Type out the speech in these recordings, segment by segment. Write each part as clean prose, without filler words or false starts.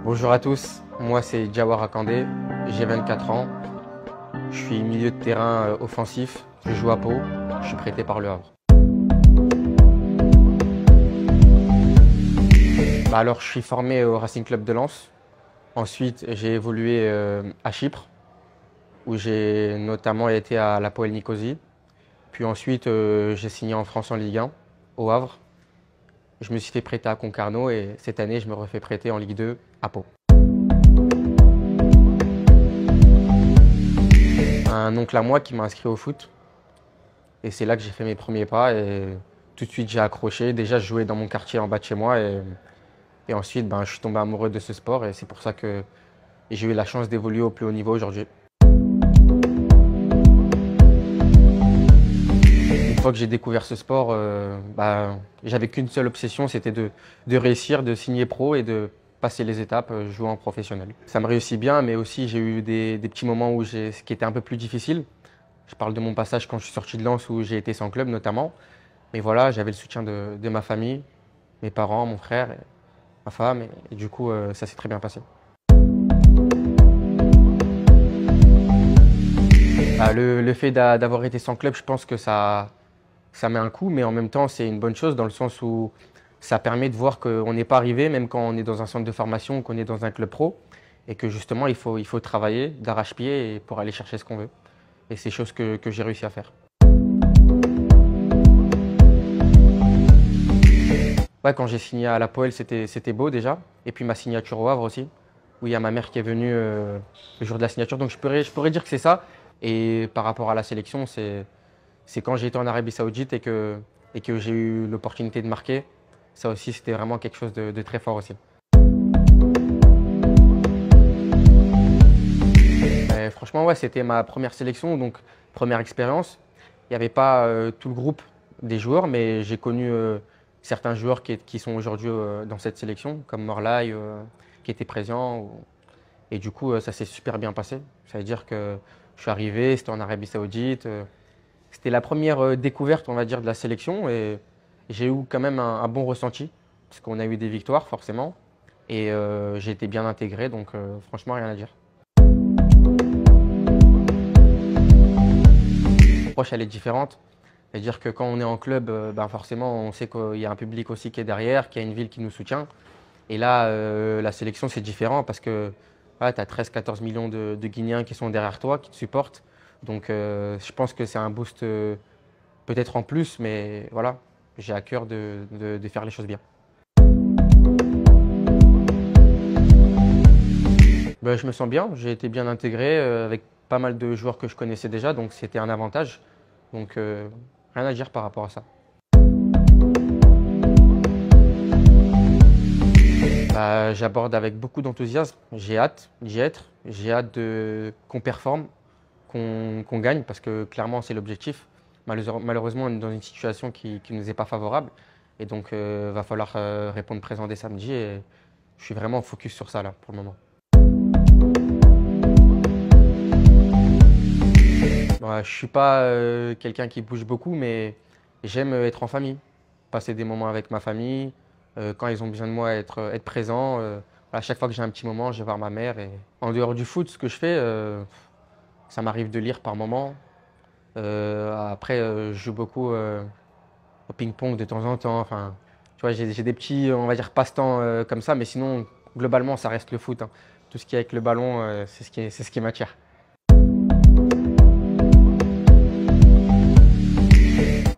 Bonjour à tous, moi c'est Diawara Kandé, j'ai 24 ans, je suis milieu de terrain offensif, je joue à Pau, je suis prêté par Le Havre. Alors je suis formé au Racing Club de Lens, ensuite j'ai évolué à Chypre, où j'ai notamment été à l'Hapoel Nicosie, puis ensuite j'ai signé en France en Ligue 1, au Havre. Je me suis fait prêter à Concarneau et cette année je me refais prêter en Ligue 2 à Pau. Un oncle à moi qui m'a inscrit au foot. Et c'est là que j'ai fait mes premiers pas et tout de suite j'ai accroché. Déjà je jouais dans mon quartier en bas de chez moi et ensuite je suis tombé amoureux de ce sport et c'est pour ça que j'ai eu la chance d'évoluer au plus haut niveau aujourd'hui. Une fois que j'ai découvert ce sport, j'avais qu'une seule obsession, c'était de réussir, de signer pro et de passer les étapes, jouer en professionnel. Ça me réussit bien, mais aussi j'ai eu des petits moments qui étaient un peu plus difficiles. Je parle de mon passage quand je suis sorti de Lens où j'ai été sans club notamment. Mais voilà, j'avais le soutien de ma famille, mes parents, mon frère, ma femme, et du coup, ça s'est très bien passé. Le fait d'avoir été sans club, je pense que ça met un coup, mais en même temps, c'est une bonne chose dans le sens où ça permet de voir qu'on n'est pas arrivé, même quand on est dans un centre de formation, qu'on est dans un club pro, et que justement, il faut travailler d'arrache-pied pour aller chercher ce qu'on veut. Et c'est chose que j'ai réussi à faire. Ouais, quand j'ai signé à l'Hapoel, c'était beau déjà. Et puis ma signature au Havre aussi, où il y a ma mère qui est venue le jour de la signature. Donc je pourrais dire que c'est ça. Et par rapport à la sélection, c'est quand j'ai été en Arabie Saoudite et que j'ai eu l'opportunité de marquer. Ça aussi, c'était vraiment quelque chose de très fort aussi. Et franchement, ouais, c'était ma première sélection, donc première expérience. Il n'y avait pas tout le groupe des joueurs, mais j'ai connu certains joueurs qui sont aujourd'hui dans cette sélection, comme Morlaï, qui était présent. Et du coup, ça s'est super bien passé. Ça veut dire que je suis arrivé, c'était en Arabie Saoudite. C'était la première découverte, on va dire, de la sélection. Et j'ai eu quand même un bon ressenti, parce qu'on a eu des victoires, forcément. Et j'ai été bien intégré, donc franchement, rien à dire. L'approche, elle est différente. C'est-à-dire que quand on est en club, forcément, on sait qu'il y a un public aussi qui est derrière, qu'il y a une ville qui nous soutient. Et là, la sélection, c'est différent parce que voilà, tu as 13-14 millions de Guinéens qui sont derrière toi, qui te supportent. Donc, je pense que c'est un boost peut-être en plus, mais voilà, j'ai à cœur de faire les choses bien. Je me sens bien, j'ai été bien intégré avec pas mal de joueurs que je connaissais déjà, donc c'était un avantage. Donc, rien à dire par rapport à ça. J'aborde avec beaucoup d'enthousiasme. J'ai hâte d'y être. J'ai hâte qu'on performe, qu'on gagne, parce que clairement, c'est l'objectif. Malheureusement, on est dans une situation qui ne nous est pas favorable. Et donc, il va falloir répondre présent dès samedi. Et je suis vraiment focus sur ça, là, pour le moment. Je ne suis pas quelqu'un qui bouge beaucoup, mais j'aime être en famille, passer des moments avec ma famille. Quand ils ont besoin de moi, être présent. À chaque fois que j'ai un petit moment, je vais voir ma mère. Et en dehors du foot, ce que je fais, ça m'arrive de lire par moment. Après, je joue beaucoup au ping-pong de temps en temps. Enfin, tu vois, j'ai des petits, on va dire, passe-temps comme ça. Mais sinon, globalement, ça reste le foot, hein. Tout ce qui est avec le ballon, c'est ce qui m'attire.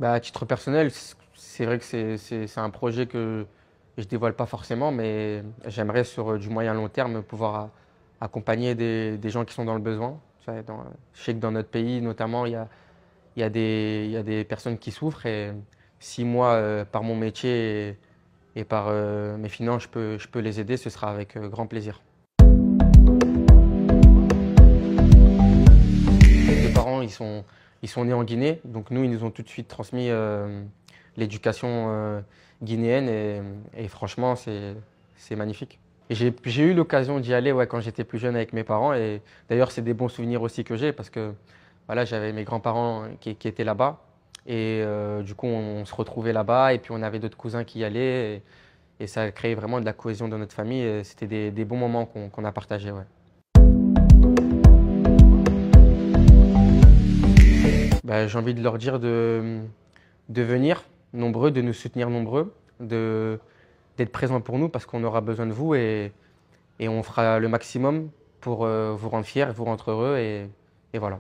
À titre personnel, c'est vrai que c'est un projet que je ne dévoile pas forcément, mais j'aimerais sur du moyen long terme pouvoir accompagner des gens qui sont dans le besoin. Je sais que dans notre pays, notamment, il y a des personnes qui souffrent et si moi, par mon métier et par mes finances, je peux les aider, ce sera avec grand plaisir. Mes parents, ils sont nés en Guinée, donc nous, ils nous ont tout de suite transmis l'éducation guinéenne et franchement, c'est magnifique. Et j'ai eu l'occasion d'y aller ouais, quand j'étais plus jeune avec mes parents et d'ailleurs, c'est des bons souvenirs aussi que j'ai parce que voilà, j'avais mes grands-parents qui étaient là-bas et du coup, on se retrouvait là-bas et puis on avait d'autres cousins qui y allaient Et ça a créé vraiment de la cohésion dans notre famille. Et c'était des bons moments qu'on a partagés. Ouais. Bah, j'ai envie de leur dire de venir nombreux, de nous soutenir nombreux, d'être présents pour nous parce qu'on aura besoin de vous et on fera le maximum pour vous rendre fiers, vous rendre heureux et voilà.